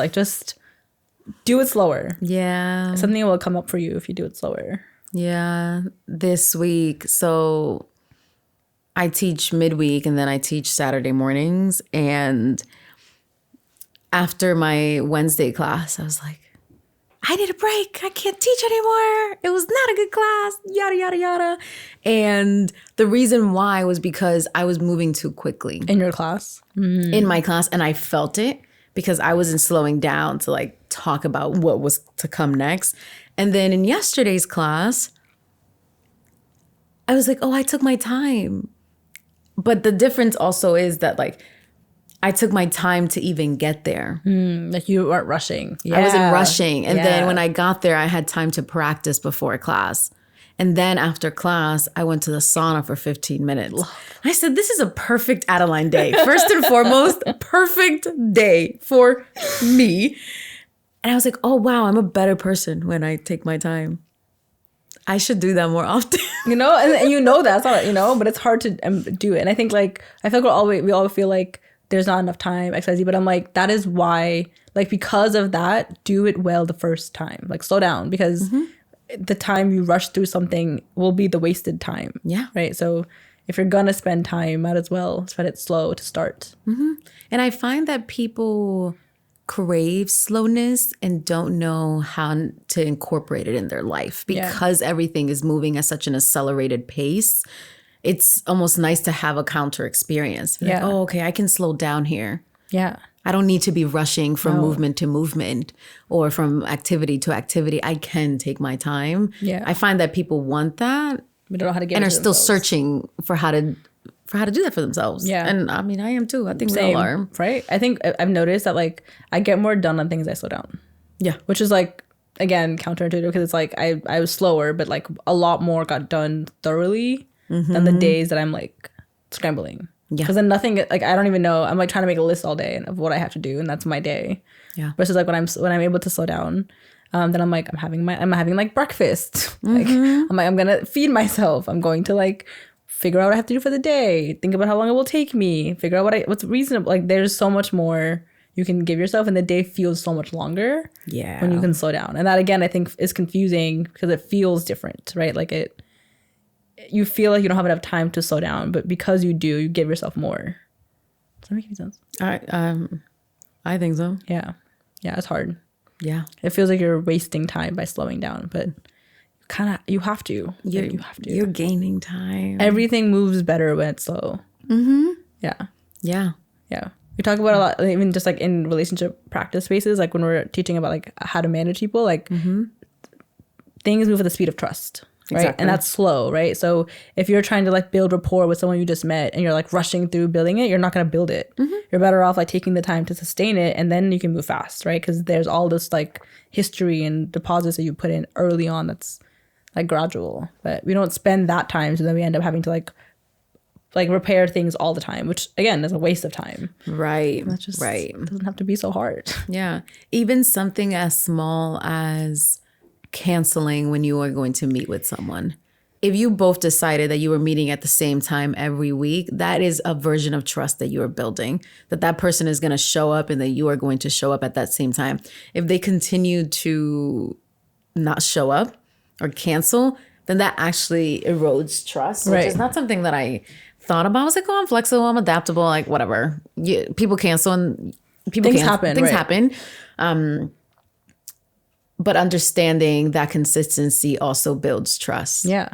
Like, just do it slower. Yeah. Something will come up for you if you do it slower. Yeah. This week, so I teach midweek and then I teach Saturday mornings. And after my Wednesday class, I was like, I need a break. I can't teach anymore. It was not a good class, yada, yada, yada. And the reason why was because I was moving too quickly. In your class? In my class, and I felt it because I wasn't slowing down to like talk about what was to come next. And then in yesterday's class, I was like, oh, I took my time. But the difference also is that like I took my time to even get there. Like you weren't rushing. I wasn't rushing. And then when I got there, I had time to practice before class. And then after class, I went to the sauna for 15 minutes. I said, this is a perfect Adeline day. First and foremost, perfect day for me. And I was like, oh, wow, I'm a better person when I take my time. I should do that more often. You know, and you know that's not, you know, but it's hard to do it. And I think like, I feel like we all feel like there's not enough time, XYZ, but I'm like, that is why, like, because of that, do it well the first time. Like, slow down, because the time you rush through something will be the wasted time. Yeah. Right? So if you're gonna spend time, might as well spend it slow to start. And I find that people crave slowness and don't know how to incorporate it in their life because everything is moving at such an accelerated pace. It's almost nice to have a counter experience. Like, oh, okay, I can slow down here. Yeah. I don't need to be rushing from movement to movement or from activity to activity. I can take my time. Yeah. I find that people want that We don't know how to get and it are to still themselves. searching for how to do that for themselves. Yeah. And I mean, I am too. I think we Same, all are. right? I think I've noticed that like I get more done on things I slow down. Yeah. Which is like, again, counterintuitive because it's like I was slower, but like a lot more got done thoroughly than the days that I'm like scrambling. Yeah. Because then nothing, like I don't even know. I'm like trying to make a list all day of what I have to do, and that's my day. Yeah. Versus like when I'm able to slow down, then I'm like I'm having like breakfast. Like I'm gonna feed myself. I'm going to like figure out what I have to do for the day. Think about how long it will take me. Figure out what's reasonable. Like there's so much more you can give yourself, and the day feels so much longer. Yeah. When you can slow down, and that again I think is confusing because it feels different, right? Like you feel like you don't have enough time to slow down, but because you do, you give yourself more. Does that make any sense? I think so. Yeah. Yeah, it's hard. Yeah. It feels like you're wasting time by slowing down, but you have to. You have to. You're gaining time. Everything moves better when it's slow. Yeah. Yeah. Yeah. We talk about a lot, even just like in relationship practice spaces, like when we're teaching about like how to manage people, like things move at the speed of trust. Right. Exactly. And that's slow. Right. So if you're trying to like build rapport with someone you just met and you're like rushing through building it, you're not going to build it. You're better off like taking the time to sustain it, and then you can move fast. Right. Because there's all this like history and deposits that you put in early on that's like gradual. But we don't spend that time. So then we end up having to like repair things all the time, which again is a waste of time. Right. That's just right. It doesn't have to be so hard. Yeah. Even something as small as canceling when you are going to meet with someone. If you both decided that you were meeting at the same time every week, that is a version of trust that you are building, that person is going to show up and that you are going to show up at that same time. If they continue to not show up or cancel, then that actually erodes trust, which is not something that I thought about. I was like, oh, I'm flexible, I'm adaptable, like whatever. People cancel and Things happen. Things happen. But understanding that consistency also builds trust. Yeah.